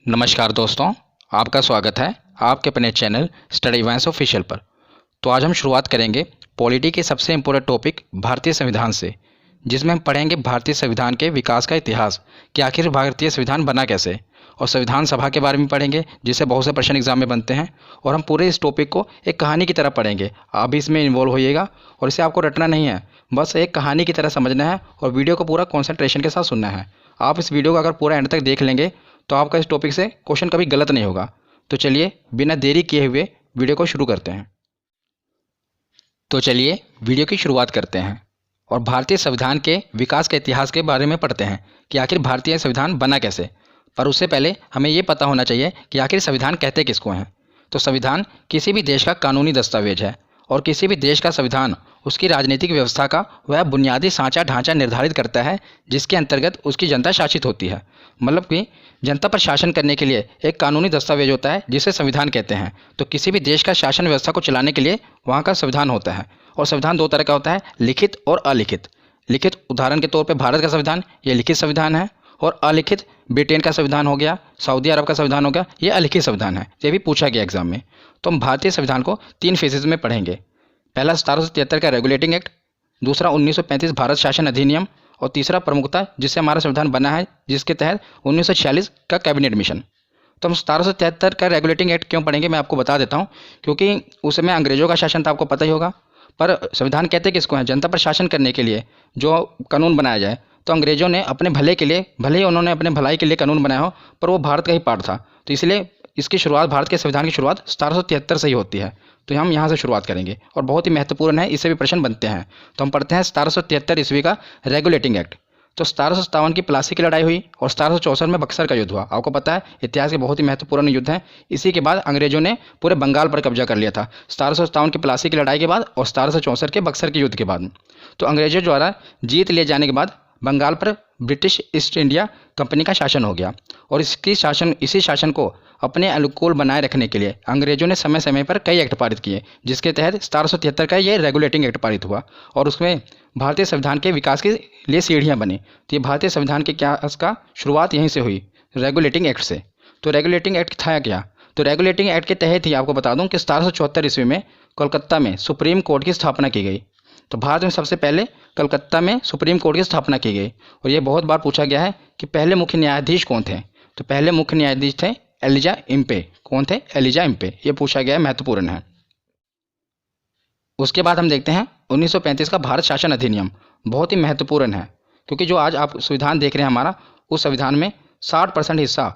नमस्कार दोस्तों, आपका स्वागत है आपके अपने चैनल स्टडी वाइंस ऑफिशियल पर। तो आज हम शुरुआत करेंगे पॉलिटी के सबसे इम्पोर्टेंट टॉपिक भारतीय संविधान से, जिसमें हम पढ़ेंगे भारतीय संविधान के विकास का इतिहास कि आखिर भारतीय संविधान बना कैसे, और संविधान सभा के बारे में पढ़ेंगे जिससे बहुत से प्रश्न एग्जाम में बनते हैं। और हम पूरे इस टॉपिक को एक कहानी की तरह पढ़ेंगे, आप भी इसमें इन्वॉल्व होइएगा और इसे आपको रटना नहीं है, बस एक कहानी की तरह समझना है और वीडियो को पूरा कॉन्सेंट्रेशन के साथ सुनना है। आप इस वीडियो को अगर पूरा एंड तक देख लेंगे तो आपका इस टॉपिक से क्वेश्चन कभी गलत नहीं होगा। तो चलिए बिना देरी किए हुए वीडियो को शुरू करते हैं। तो चलिए वीडियो की शुरुआत करते हैं और भारतीय संविधान के विकास के इतिहास के बारे में पढ़ते हैं कि आखिर भारतीय संविधान बना कैसे। पर उससे पहले हमें ये पता होना चाहिए कि आखिर संविधान कहते किसको हैं। तो संविधान किसी भी देश का कानूनी दस्तावेज है और किसी भी देश का संविधान उसकी राजनीतिक व्यवस्था का वह बुनियादी सांचा ढांचा निर्धारित करता है जिसके अंतर्गत उसकी जनता शासित होती है। मतलब कि जनता पर शासन करने के लिए एक कानूनी दस्तावेज होता है जिसे संविधान कहते हैं। तो किसी भी देश का शासन व्यवस्था को चलाने के लिए वहाँ का संविधान होता है। और संविधान दो तरह का होता है, लिखित और अलिखित। लिखित उदाहरण के तौर पर भारत का संविधान ये लिखित संविधान है, और अलिखित ब्रिटेन का संविधान हो गया, सऊदी अरब का संविधान हो गया, ये अलिखित संविधान है। ये भी पूछा गया एग्जाम में। तो हम भारतीय संविधान को 3 फेजेज में पढ़ेंगे। पहला 1773 का रेगुलेटिंग एक्ट, दूसरा 1935 भारत शासन अधिनियम, और तीसरा प्रमुखता जिससे हमारा संविधान बना है जिसके तहत 1946 का कैबिनेट मिशन। तो हम 1773 का रेगुलेटिंग एक्ट क्यों पढ़ेंगे मैं आपको बता देता हूँ, क्योंकि उस समय अंग्रेजों का शासन था, आपको पता ही होगा। पर संविधान कहते किसको हैं? जनता पर शासन करने के लिए जो कानून बनाया जाए। तो अंग्रेजों ने अपने भले के लिए, भले ही उन्होंने अपने भलाई के लिए कानून बनाया हो, पर वो भारत का ही पार्ट था। तो इसलिए इसकी शुरुआत, भारत के संविधान की शुरुआत 1773 से ही होती है। तो हम यहाँ से शुरुआत करेंगे और बहुत ही महत्वपूर्ण है, इससे भी प्रश्न बनते हैं। तो हम पढ़ते हैं 1773 ईस्वी का रेगुलेटिंग एक्ट। तो 1757 की प्लासी की लड़ाई हुई और 1764 में बक्सर का युद्ध हुआ। आपको पता है इतिहास के बहुत ही महत्वपूर्ण युद्ध हैं। इसी के बाद अंग्रेजों ने पूरे बंगाल पर कब्जा कर लिया था, 1757 की प्लासी की लड़ाई के बाद और 1764 के बक्सर के युद्ध के बाद। तो अंग्रेजों द्वारा जीत ले जाने के बाद बंगाल पर ब्रिटिश ईस्ट इंडिया कंपनी का शासन हो गया। और इसी शासन को अपने अनुकूल बनाए रखने के लिए अंग्रेजों ने समय समय पर कई एक्ट पारित किए, जिसके तहत 1773 का ये रेगुलेटिंग एक्ट पारित हुआ। और उसमें भारतीय संविधान के विकास के लिए सीढ़ियां बनी। तो ये भारतीय संविधान के का शुरुआत यहीं से हुई, रेगुलेटिंग एक्ट से। तो रेगुलेटिंग एक्ट था क्या? तो रेगुलेटिंग एक्ट के तहत ही आपको बता दूं कि 1774 ईस्वी में कोलकाता में सुप्रीम कोर्ट की स्थापना की गई। तो भारत में सबसे पहले कलकत्ता में सुप्रीम कोर्ट की स्थापना की गई। और ये बहुत बार पूछा गया है कि पहले मुख्य न्यायाधीश कौन थे। तो पहले मुख्य न्यायाधीश थे एलिजा इम्पे। कौन थे? Elijah Impey. ये पूछा गया है, महत्वपूर्ण है। उसके बाद हम देखते हैं 1935 का भारत शासन अधिनियम। बहुत ही महत्वपूर्ण है, क्योंकि जो आज आप संविधान देख रहे हैं हमारा, उस संविधान में 60% हिस्सा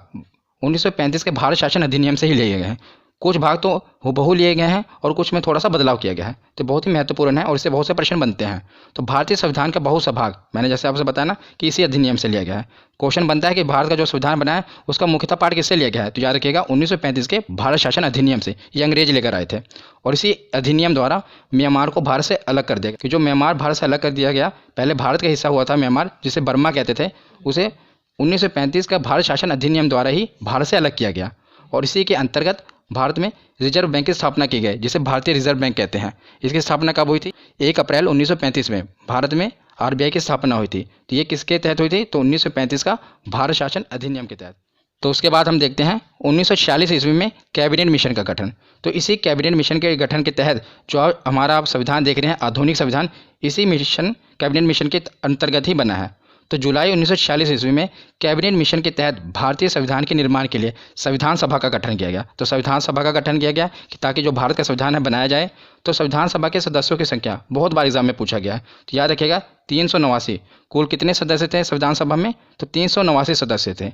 1935 के भारत शासन अधिनियम से ही लिए गए हैं। कुछ भाग तो हूबहू लिए गए हैं और कुछ में थोड़ा सा बदलाव किया गया है। तो बहुत ही महत्वपूर्ण है और इससे बहुत से प्रश्न बनते हैं। तो भारतीय संविधान का बहुत सा भाग, मैंने जैसे आपसे बताया ना, कि इसी अधिनियम से लिया गया है। क्वेश्चन बनता है कि भारत का जो संविधान बना है उसका मुख्यतः पार्ट किससे लिया गया है? तो याद रखिएगा 1935 के भारत शासन अधिनियम से। ये अंग्रेज लेकर आए थे और इसी अधिनियम द्वारा म्यांमार को भारत से अलग कर दिया गया। कि जो म्यांमार भारत से अलग कर दिया गया, पहले भारत का हिस्सा हुआ था म्यांमार, जिसे बर्मा कहते थे, उसे 1935 का भारत शासन अधिनियम द्वारा ही भारत से अलग किया गया। और इसी के अंतर्गत भारत में रिजर्व बैंक की स्थापना की गई, जिसे भारतीय रिजर्व बैंक कहते हैं। इसकी स्थापना कब हुई थी? 1 अप्रैल 1935 में भारत में आरबीआई की स्थापना हुई थी। तो ये किसके तहत हुई थी? तो 1935 का भारत शासन अधिनियम के तहत। तो उसके बाद हम देखते हैं 1946 ईस्वी में कैबिनेट मिशन का गठन। तो इसी कैबिनेट मिशन के गठन के तहत जो हमारा आप संविधान देख रहे हैं, आधुनिक संविधान, इसी मिशन, कैबिनेट मिशन के अंतर्गत ही बना है। तो जुलाई 1946 ईस्वी में कैबिनेट मिशन के तहत भारतीय संविधान के निर्माण के लिए संविधान सभा का गठन किया गया। तो संविधान सभा का गठन किया गया कि ताकि जो भारत का संविधान है बनाया जाए। तो संविधान सभा के सदस्यों की संख्या बहुत बार एग्जाम में पूछा गया है। तो याद रखिएगा 389। कुल कितने सदस्य थे संविधान सभा में? तो 389 सदस्य थे।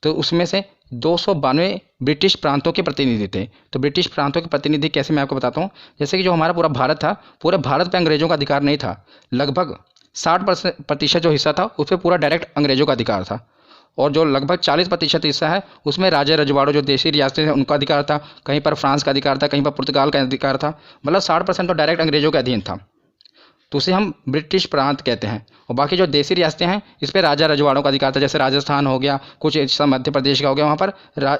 तो उसमें से 292 ब्रिटिश प्रांतों के प्रतिनिधि थे। तो ब्रिटिश प्रांतों के प्रतिनिधि कैसे, मैं आपको बताता हूँ। जैसे कि जो हमारा पूरा भारत था, पूरे भारत पर अंग्रेजों का अधिकार नहीं था। लगभग 60% जो हिस्सा था उस पर पूरा डायरेक्ट अंग्रेजों का अधिकार था। और जो लगभग 40% हिस्सा है उसमें राजा रजवाड़ों, जो देशी रियासतें हैं, उनका अधिकार था। कहीं पर फ्रांस का अधिकार था, कहीं पर पुर्तगाल का अधिकार था। मतलब 60% तो डायरेक्ट अंग्रेजों के अधीन था। तो उसे हम ब्रिटिश प्रांत कहते हैं। और बाकी जो देशी रियासतें हैं इस पर राजा रजवाड़ों का अधिकार था। जैसे राजस्थान हो गया, कुछ हिस्सा मध्य प्रदेश का हो गया, वहाँ पर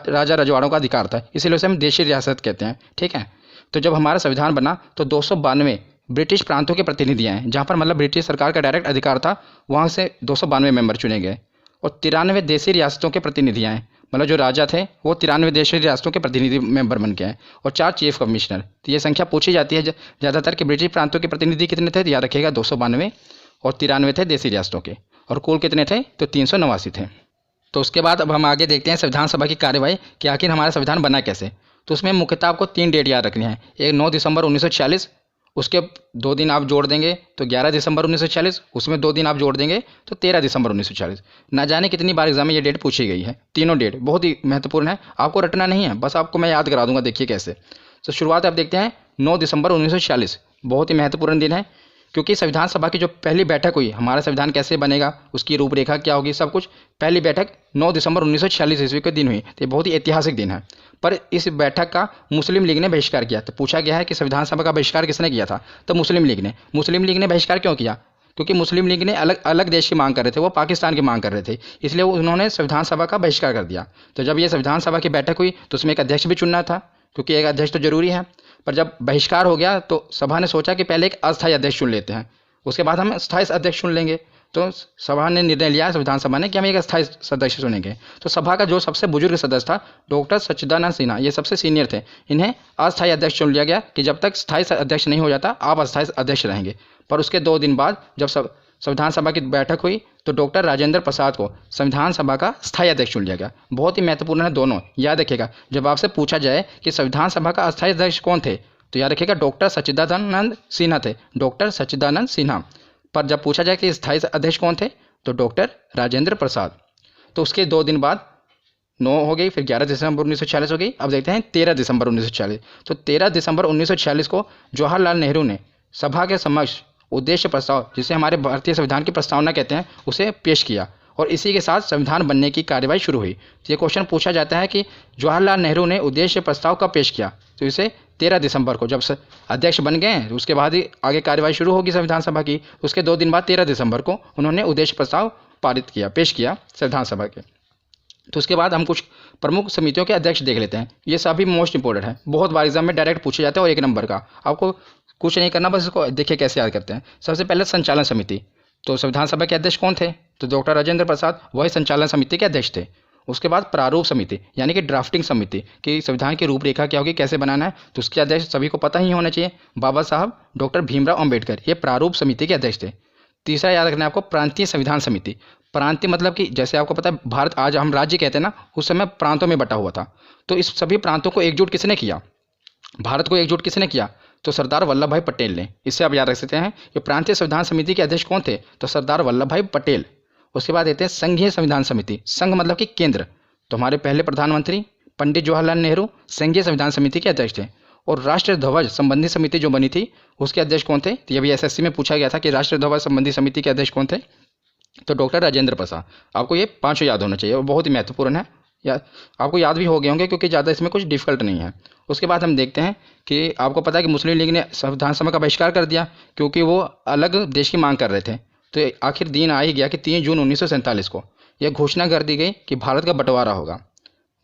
राजा रजवाड़ों का अधिकार था, इसीलिए उसे हम देशी रियासत कहते हैं। ठीक है। तो जब हमारा संविधान बना तो 292 ब्रिटिश प्रांतों के प्रतिनिधि आए, जहाँ पर मतलब ब्रिटिश सरकार का डायरेक्ट अधिकार था, वहाँ से 292 मेंबर चुने गए। और 93 देशी रियासतों के प्रतिनिधि आए, मतलब जो राजा थे वो 93 देशी रियासतों के प्रतिनिधि मेंबर बन के हैं, और 4 चीफ कमिश्नर। तो ये संख्या पूछी जाती है ज़्यादातर कि ब्रिटिश प्रांतों के प्रतिनिधि कितने थे, तो याद रखिएगा 292, और 93 थे देशी रियासतों के, और कुल कितने थे, तो 389 थे। तो उसके बाद अब हम आगे देखते हैं संविधान सभा की कार्यवाही कि आखिर हमारा संविधान बना कैसे। तो उसमें मुख्यतः आपको 3 डेट याद रखनी है। एक 9 दिसंबर 1946, उसके 2 दिन आप जोड़ देंगे तो 11 दिसंबर 1946, उसमें 2 दिन आप जोड़ देंगे तो 13 दिसंबर 1946। ना जाने कितनी बार एग्जाम में ये डेट पूछी गई है। तीनों डेट बहुत ही महत्वपूर्ण है, आपको रटना नहीं है, बस आपको मैं याद करा दूंगा। देखिए कैसे। तो शुरुआत आप देखते हैं 9 दिसंबर 1946, बहुत ही महत्वपूर्ण दिन है, क्योंकि संविधान सभा की जो पहली बैठक हुई, हमारा संविधान कैसे बनेगा, उसकी रूपरेखा क्या होगी, सब कुछ पहली बैठक 9 दिसंबर 1946 ईस्वी के दिन हुई। तो ये बहुत ही ऐतिहासिक दिन है। पर इस बैठक का मुस्लिम लीग ने बहिष्कार किया। तो पूछा गया है कि संविधान सभा का बहिष्कार किसने किया था, तो मुस्लिम लीग ने। मुस्लिम लीग ने बहिष्कार क्यों किया, क्योंकि मुस्लिम लीग ने अलग अलग देश की मांग कर रहे थे, वो पाकिस्तान की मांग कर रहे थे, इसलिए उन्होंने संविधान सभा का बहिष्कार कर दिया। तो जब ये संविधान सभा की बैठक हुई तो उसमें एक अध्यक्ष भी चुनना था, क्योंकि एक अध्यक्ष तो जरूरी है। पर जब बहिष्कार हो गया तो सभा ने सोचा कि पहले एक अस्थायी अध्यक्ष चुन लेते हैं, उसके बाद हम स्थायी अध्यक्ष चुन लेंगे। तो सभा ने निर्णय लिया, संविधान सभा ने, कि हम एक अस्थायी सदस्य चुनेंगे। तो सभा का जो सबसे बुजुर्ग सदस्य था डॉक्टर सच्चिदानंद सिन्हा, ये सबसे सीनियर थे, इन्हें अस्थायी अध्यक्ष चुन लिया गया कि जब तक स्थायी अध्यक्ष नहीं हो जाता आप अस्थायी अध्यक्ष रहेंगे। पर उसके 2 दिन बाद जब संविधान सभा की बैठक हुई तो डॉक्टर राजेंद्र प्रसाद को संविधान सभा का स्थायी अध्यक्ष चुन लिया गया। बहुत ही महत्वपूर्ण है दोनों, याद रखिएगा। जब आपसे पूछा जाए कि संविधान सभा का अस्थायी अध्यक्ष कौन थे, तो याद रखिएगा डॉक्टर सच्चिदानंद सिन्हा थे, डॉक्टर सच्चिदानंद सिन्हा। पर जब पूछा जाए कि स्थायी अध्यक्ष कौन थे, तो डॉक्टर राजेंद्र प्रसाद। तो उसके 2 दिन बाद 9 हो गई, फिर 11 दिसंबर 1946 हो गई। अब देखते हैं 13 दिसंबर 1946। तो 13 दिसंबर 1946 को जवाहरलाल नेहरू ने सभा के समक्ष उद्देश्य प्रस्ताव, जिसे हमारे भारतीय संविधान की प्रस्तावना कहते हैं, उसे पेश किया, और इसी के साथ संविधान बनने की कार्यवाही शुरू हुई। तो ये क्वेश्चन पूछा जाता है कि जवाहरलाल नेहरू ने उद्देश्य प्रस्ताव कब पेश किया, तो इसे 13 दिसंबर को, जब अध्यक्ष बन गए उसके बाद ही आगे कार्यवाही शुरू होगी संविधान सभा की। उसके 2 दिन बाद 13 दिसंबर को उन्होंने उद्देश्य प्रस्ताव पारित किया, पेश किया संविधान सभा के। तो उसके बाद हम कुछ प्रमुख समितियों के अध्यक्ष देख लेते हैं। ये सभी मोस्ट इंपॉर्टेंट है, बहुत बार एग्जाम में डायरेक्ट पूछे जाते हैं, और 1 नंबर का आपको कुछ नहीं करना, बस इसको देखिए कैसे याद करते हैं। सबसे पहले संचालन समिति। तो संविधान सभा के अध्यक्ष कौन थे, तो डॉक्टर राजेंद्र प्रसाद, वही संचालन समिति के अध्यक्ष थे। उसके बाद प्रारूप समिति, यानी कि ड्राफ्टिंग समिति, कि संविधान की रूपरेखा क्या होगी, कैसे बनाना है, तो उसके अध्यक्ष सभी को पता ही होना चाहिए, बाबा साहब डॉक्टर भीमराव अंबेडकर, ये प्रारूप समिति के अध्यक्ष थे। तीसरा याद रखना है आपको, प्रांतीय संविधान समिति। प्रांतीय मतलब कि जैसे आपको पता है भारत आज हम राज्य कहते हैं ना, उस समय प्रांतों में बटा हुआ था। तो इस सभी प्रांतों को एकजुट किसने किया, भारत को एकजुट किसने किया, तो सरदार वल्लभ भाई पटेल ने। इससे आप याद रख सकते हैं कि प्रांतीय संविधान समिति के अध्यक्ष कौन थे, तो सरदार वल्लभ भाई पटेल। उसके बाद देते हैं संघीय संविधान समिति। संघ मतलब कि केंद्र, तो हमारे पहले प्रधानमंत्री पंडित जवाहरलाल नेहरू संघीय संविधान समिति के अध्यक्ष थे। और राष्ट्र ध्वज संबंधी समिति जो बनी थी, उसके अध्यक्ष कौन थे, तो ये भी एसएससी में पूछा गया था कि राष्ट्र ध्वज संबंधी समिति के अध्यक्ष कौन थे, तो डॉक्टर राजेंद्र प्रसाद। आपको ये 5 याद होना चाहिए, वो बहुत ही महत्वपूर्ण है, या आपको याद भी हो गए होंगे क्योंकि ज़्यादा इसमें कुछ डिफिकल्ट नहीं है। उसके बाद हम देखते हैं कि आपको पता है कि मुस्लिम लीग ने संविधान सभा का बहिष्कार कर दिया, क्योंकि वो अलग देश की मांग कर रहे थे। तो आखिर दिन आ ही गया कि 3 जून 1947 को यह घोषणा कर दी गई कि भारत का बंटवारा होगा।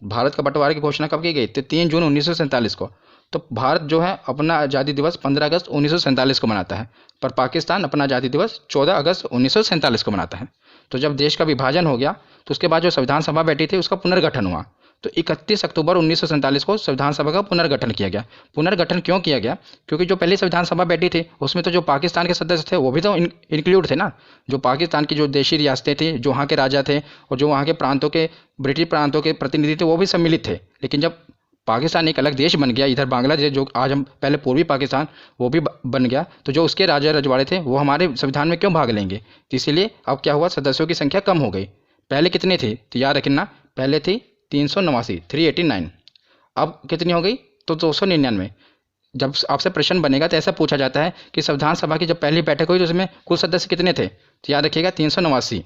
भारत का बंटवारे की घोषणा कब की गई, तो 3 जून 1947 को। तो भारत जो है अपना आज़ादी दिवस 15 अगस्त 1947 को मनाता है, पर पाकिस्तान अपना आज़ादी दिवस 14 अगस्त 1947 को मनाता है। तो जब देश का विभाजन हो गया तो उसके बाद जो संविधान सभा बैठी थी उसका पुनर्गठन हुआ। तो 31 अक्टूबर 1947 को संविधान सभा का पुनर्गठन किया गया। पुनर्गठन क्यों किया गया, क्योंकि जो पहली संविधान सभा बैठी थी उसमें तो जो पाकिस्तान के सदस्य थे वो भी तो इंक्लूड थे ना। जो पाकिस्तान की जो देशी रियासतें थी, जो वहाँ के राजा थे, और जो वहाँ के प्रांतों के ब्रिटिश प्रांतों के प्रतिनिधि थे, वो भी सम्मिलित थे। लेकिन जब पाकिस्तान एक अलग देश बन गया, इधर बांग्लादेश जो आज हम पहले पूर्वी पाकिस्तान, वो भी बन गया, तो जो उसके राजा रजवाड़े थे वो हमारे संविधान में क्यों भाग लेंगे। तो इसीलिए अब क्या हुआ, सदस्यों की संख्या कम हो गई। पहले कितनी थी, तो याद रखना, पहले थी 389, 389। अब कितनी हो गई, तो 299। जब आपसे प्रश्न बनेगा तो ऐसा पूछा जाता है कि संविधान सभा की जब पहली बैठक हुई तो उसमें कुल सदस्य कितने थे, तो याद रखिएगा 389।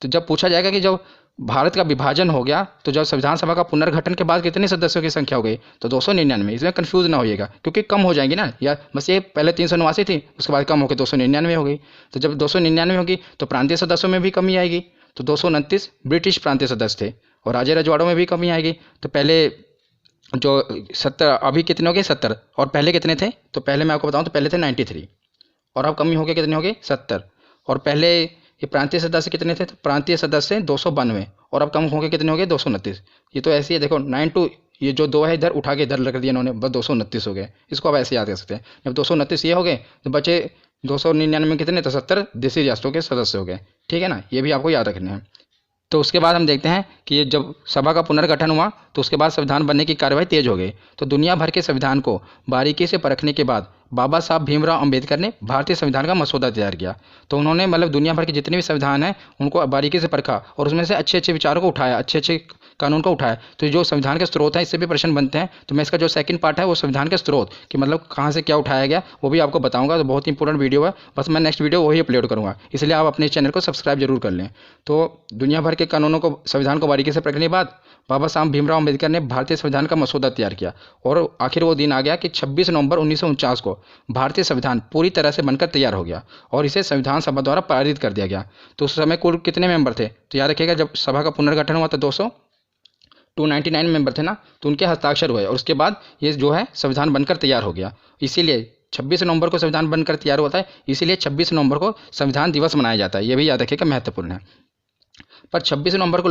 तो जब पूछा जाएगा कि जब भारत का विभाजन हो गया तो जब संविधान सभा का पुनर्गठन के बाद कितने सदस्यों की संख्या हो गई, तो 299। इसमें कंफ्यूज ना होइएगा क्योंकि कम हो जाएंगी ना, या बस ये पहले 389 थी, उसके बाद कम होकर 299 हो गई। तो जब 299 होगी तो प्रांतीय सदस्यों में भी कमी आएगी, तो 229 ब्रिटिश प्रांतीय सदस्य थे, और राजे रजवाड़ों में भी कमी आएगी। तो पहले जो 70, अभी कितने हो गए 70, और पहले कितने थे, तो पहले मैं आपको बताऊँ तो पहले थे 93, और अब कमी हो गई, कितने हो गए 70। और पहले ये प्रांतीय सदस्य कितने थे? तो प्रांतीय सदस्य 292 और अब कम हो गए, कितने हो गए? 229। ये तो ऐसे ही है, देखो 9 टू ये जो 2 है इधर उठा के इधर रख दिया इन्होंने, बस 229 हो गए। इसको आप ऐसे याद कर सकते हैं। जब 229 ये हो गए तो बचे 299 कितने? तो 70 देशी रियासतों के सदस्य हो गए। ठीक है ना, ये भी आपको याद रखने हैं। तो उसके बाद हम देखते हैं कि ये जब सभा का पुनर्गठन हुआ तो उसके बाद संविधान बनने की कार्यवाही तेज हो गई। तो दुनिया भर के संविधान को बारीकी से परखने के बाद बाबा साहब भीमराव अंबेडकर ने भारतीय संविधान का मसौदा तैयार किया। तो उन्होंने मतलब दुनिया भर के जितने भी संविधान हैं उनको बारीकी से परखा और उसमें से अच्छे अच्छे विचारों को उठाया, अच्छे अच्छे कानून को उठाया। तो जो संविधान के स्रोत हैं इससे भी प्रश्न बनते हैं। तो मैं इसका जो सेकंड पार्ट है वो संविधान के स्रोत कि मतलब कहाँ से क्या उठाया गया वो भी आपको बताऊंगा। तो बहुत ही इंपॉर्टेंट वीडियो है, बस मैं नेक्स्ट वीडियो वही अपलोड करूँगा, इसलिए आप अपने चैनल को सब्सक्राइब जरूर कर लें। तो दुनिया भर के कानूनों को, संविधान को बारीकी से परखने के बाद बाबा साहब भीमराव अंबेडकर ने भारतीय संविधान का मसौदा तैयार किया और आखिर वो दिन आ गया कि 26 नवंबर 1949 को भारतीय संविधान पूरी तरह से बनकर तैयार हो गया और इसे संविधान सभा द्वारा पारित कर दिया गया। तो उस समय कुल कितने मेंबर थे? तो याद रखिएगा, जब सभा का पुनर्गठन हुआ था 299 मेंबर थे ना, तो उनके हस्ताक्षर हुए और उसके बाद ये जो है संविधान बनकर तैयार हो गया। इसीलिए 26 नवंबर को संविधान बनकर तैयार होता है, इसीलिए 26 नवंबर को संविधान दिवस मनाया जाता है। ये भी याद रखिएगा, महत्वपूर्ण है। पर 26 नवंबर को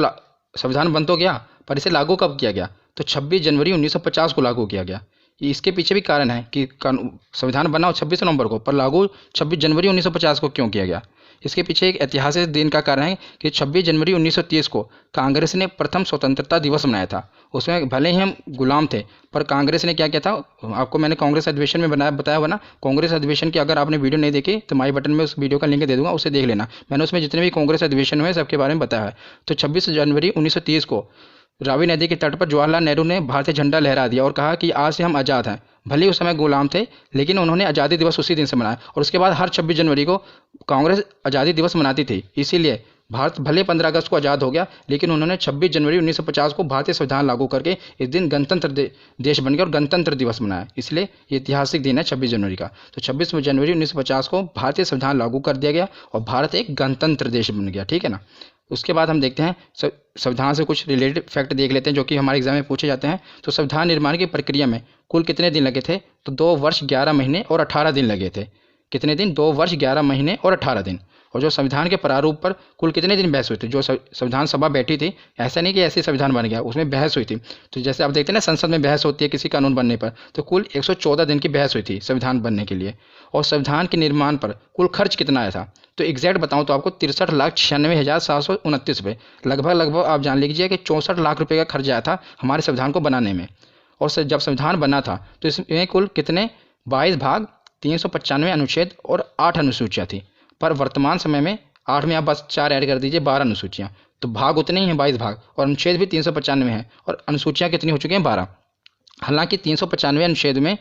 संविधान बन तो गया, पर इसे लागू कब किया गया? तो 26 जनवरी 1950 को लागू किया गया। इसके पीछे भी कारण है कि संविधान बना हो 26 नवंबर को, पर लागू 26 जनवरी 1950 को क्यों किया गया? इसके पीछे एक ऐतिहासिक दिन का कारण है कि 26 जनवरी 1930 को कांग्रेस ने प्रथम स्वतंत्रता दिवस मनाया था। उसमें भले ही हम गुलाम थे, पर कांग्रेस ने क्या किया था, आपको मैंने कांग्रेस अधिवेशन में बताया हुआ ना। कांग्रेस अधिवेशन की अगर आपने वीडियो नहीं देखी तो माई बटन में उस वीडियो का लिंक दे दूंगा, उसे देख लेना। मैंने उसमें जितने भी कांग्रेस अधिवेशन हुए सबके बारे में बताया है। तो 26 जनवरी 1930 को रावी नदी के तट पर जवाहरलाल नेहरू ने भारतीय झंडा लहरा दिया और कहा कि आज से हम आज़ाद हैं। भले ही उस समय गुलाम थे, लेकिन उन्होंने आज़ादी दिवस उसी दिन से मनाया और उसके बाद हर 26 जनवरी को कांग्रेस आज़ादी दिवस मनाती थी। इसीलिए भारत भले 15 अगस्त को आज़ाद हो गया, लेकिन उन्होंने 26 जनवरी 1950 को भारतीय संविधान लागू करके इस दिन गणतंत्र देश बन गया और गणतंत्र दिवस मनाया। इसलिए ये ऐतिहासिक दिन है 26 जनवरी का। तो 26 जनवरी 1950 को भारतीय संविधान लागू कर दिया गया और भारत एक गणतंत्र देश बन गया। ठीक है ना। उसके बाद हम देखते हैं संविधान से कुछ रिलेटेड फैक्ट देख लेते हैं जो कि हमारे एग्जाम में पूछे जाते हैं। तो संविधान निर्माण की प्रक्रिया में कुल कितने दिन लगे थे? तो 2 वर्ष 11 महीने और 18 दिन लगे थे। कितने दिन? 2 वर्ष 11 महीने और 18 दिन। और जो संविधान के प्रारूप पर कुल कितने दिन बहस हुई थी? जो संविधान सभा बैठी थी, ऐसा नहीं कि ऐसे संविधान बन गया, उसमें बहस हुई थी। तो जैसे आप देखते हैं ना संसद में बहस होती है किसी कानून बनने पर, तो कुल 114 दिन की बहस हुई थी संविधान बनने के लिए। और संविधान के निर्माण पर कुल खर्च कितना आया था? तो एग्जैक्ट बताऊं तो आपको 63,96,729 रुपये, लगभग आप जान लीजिए कि 64 लाख रुपये का खर्च आया था हमारे संविधान को बनाने में। और जब संविधान बना था तो इसमें कुल कितने 22 भाग, 395 अनुच्छेद और 8 अनुसूचियाँ थी। पर वर्तमान समय में 8 में आप बस 4 ऐड कर दीजिए, 12 अनुसूचियाँ। तो भाग उतने ही हैं 22 भाग, और अनुच्छेद भी 395 हैं और अनुसूचियाँ कितनी हो चुकी हैं? 12। हालांकि 395 अनुच्छेद में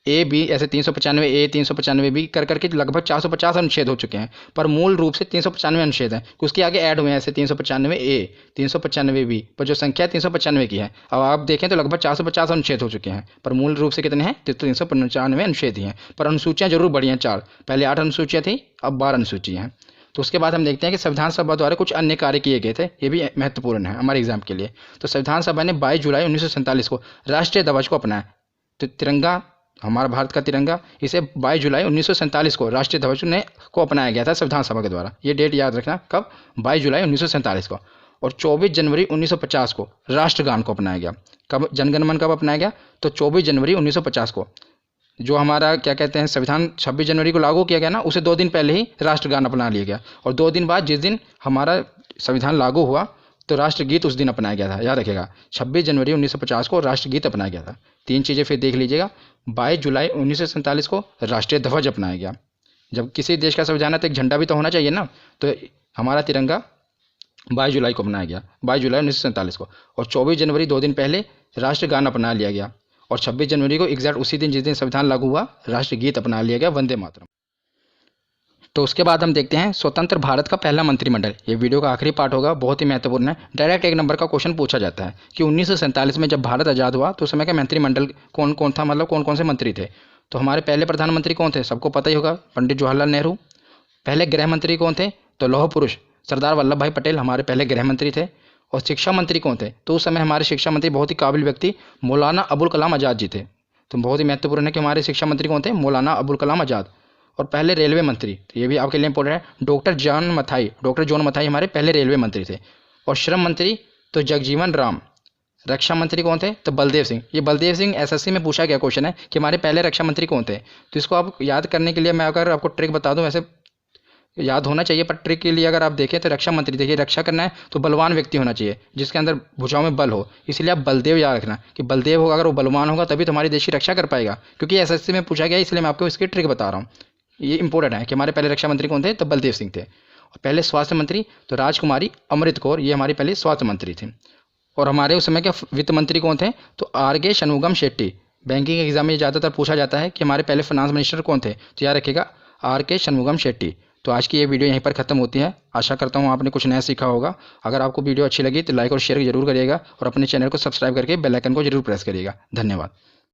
ए बी ऐसे 395 ए 395 बी कर करके लगभग 450 अनुच्छेद हो चुके हैं, पर मूल रूप से 395 अनुच्छेद हैं। उसके आगे ऐड हुए हैं ऐसे 395 ए 395 बी, पर जो संख्या 395 की है। अब आप देखें तो लगभग 450 अनुच्छेद हो चुके हैं, पर मूल रूप से कितने हैं? 395 अनुच्छेद ही हैं। पर अनुसूचियाँ जरूर बढ़ी हैं 4, पहले 8 अनुसूचियाँ थी, अब 12 अनुसूचियाँ हैं। तो उसके बाद हम देखते हैं कि संविधान सभा द्वारा कुछ अन्य कार्य किए गए थे, ये भी महत्वपूर्ण है हमारे एग्जाम के लिए। तो संविधान सभा ने 22 जुलाई 1947 को राष्ट्रीय ध्वज को अपनाया। तो तिरंगा, हमारा भारत का तिरंगा, इसे 22 जुलाई 1947 को राष्ट्रीय ध्वज को अपनाया गया था संविधान सभा के द्वारा। ये डेट याद रखना, कब? 22 जुलाई 1947 को। और 24 जनवरी 1950 को राष्ट्रगान को अपनाया गया। कब जनगण मन कब अपनाया गया? तो 24 जनवरी 1950 को। जो हमारा क्या कहते हैं संविधान 26 जनवरी को लागू किया गया ना, उसे 2 दिन पहले ही राष्ट्रगान अपना लिया गया। और 2 दिन बाद जिस दिन हमारा संविधान लागू हुआ तो राष्ट्रगीत उस दिन अपनाया गया था। याद रखेगा, 26 जनवरी 1950 को राष्ट्रगीत अपनाया गया था। 3 चीज़ें फिर देख लीजिएगा। 22 जुलाई 1947 को राष्ट्रीय ध्वज अपनाया गया। जब किसी देश का संविधान है तो एक झंडा भी तो होना चाहिए ना, तो हमारा तिरंगा 22 जुलाई को अपनाया गया, 22 जुलाई 1947 को। और 24 जनवरी 2 दिन पहले राष्ट्रगान अपना लिया गया। और 26 जनवरी को एग्जैक्ट उसी दिन जिस दिन संविधान लागू हुआ राष्ट्रगीत अपना लिया गया, वंदे मातरम। तो उसके बाद हम देखते हैं स्वतंत्र भारत का पहला मंत्रिमंडल। ये वीडियो का आखिरी पार्ट होगा, बहुत ही महत्वपूर्ण है। डायरेक्ट 1 नंबर का क्वेश्चन पूछा जाता है कि 1947 में जब भारत आज़ाद हुआ तो उस समय का मंत्रिमंडल कौन कौन था, मतलब कौन कौन से मंत्री थे। तो हमारे पहले प्रधानमंत्री कौन थे? सबको पता ही होगा, पंडित जवाहरलाल नेहरू। पहले गृह मंत्री कौन थे? तो लौह पुरुष सरदार वल्लभ भाई पटेल हमारे पहले गृह मंत्री थे। और शिक्षा मंत्री कौन थे? तो उस समय हमारे शिक्षा मंत्री बहुत ही काबिल व्यक्ति मौलाना अबुल कलाम आज़ाद जी थे। तो बहुत ही महत्वपूर्ण है कि हमारे शिक्षा मंत्री कौन थे? मौलाना अबुल कलाम आज़ाद। और पहले रेलवे मंत्री, तो ये भी आपके लिए इंपॉर्टेंट है, डॉक्टर जॉन मथाई हमारे पहले रेलवे मंत्री थे। और श्रम मंत्री तो जगजीवन राम। रक्षा मंत्री कौन थे? तो बलदेव सिंह। ये बलदेव सिंह एसएससी में पूछा गया क्वेश्चन है कि हमारे पहले रक्षा मंत्री कौन थे। तो इसको आप याद करने के लिए मैं अगर आपको ट्रिक बता दूं, वैसे याद होना चाहिए, पर ट्रिक के लिए अगर आप देखें तो रक्षा मंत्री, देखिए रक्षा करना है तो बलवान व्यक्ति होना चाहिए जिसके अंदर भुजाओं में बल हो, इसलिए आप बलदेव याद रखना कि बलदेव होगा, अगर वो बलवान होगा तभी तुम्हारी देश की रक्षा कर पाएगा, क्योंकि एसएससी में पूछा गया, इसलिए मैं आपको इसकी ट्रिक बता रहा हूँ। ये इंपॉर्टेंट है कि हमारे पहले रक्षा मंत्री कौन थे, तो बलदेव सिंह थे। और पहले स्वास्थ्य मंत्री तो राजकुमारी अमृत कौर, ये हमारी पहले स्वास्थ्य मंत्री थी। और हमारे उस समय के वित्त मंत्री कौन थे, तो R K. Shanmugam Shetty. Banking exam में ज़्यादातर पूछा जाता है कि हमारे पहले फाइनेंस मिनिस्टर कौन थे, तो याद रखिएगा आर.के. शनमुगम शेट्टी। तो आज की ये वीडियो यहीं पर ख़त्म होती है। आशा करता हूँ आपने कुछ नया सीखा होगा। अगर आपको वीडियो अच्छी लगी तो लाइक और शेयर जरूर करिएगा और अपने चैनल को सब्सक्राइब करके बेल आइकन को जरूर प्रेस करिएगा। धन्यवाद।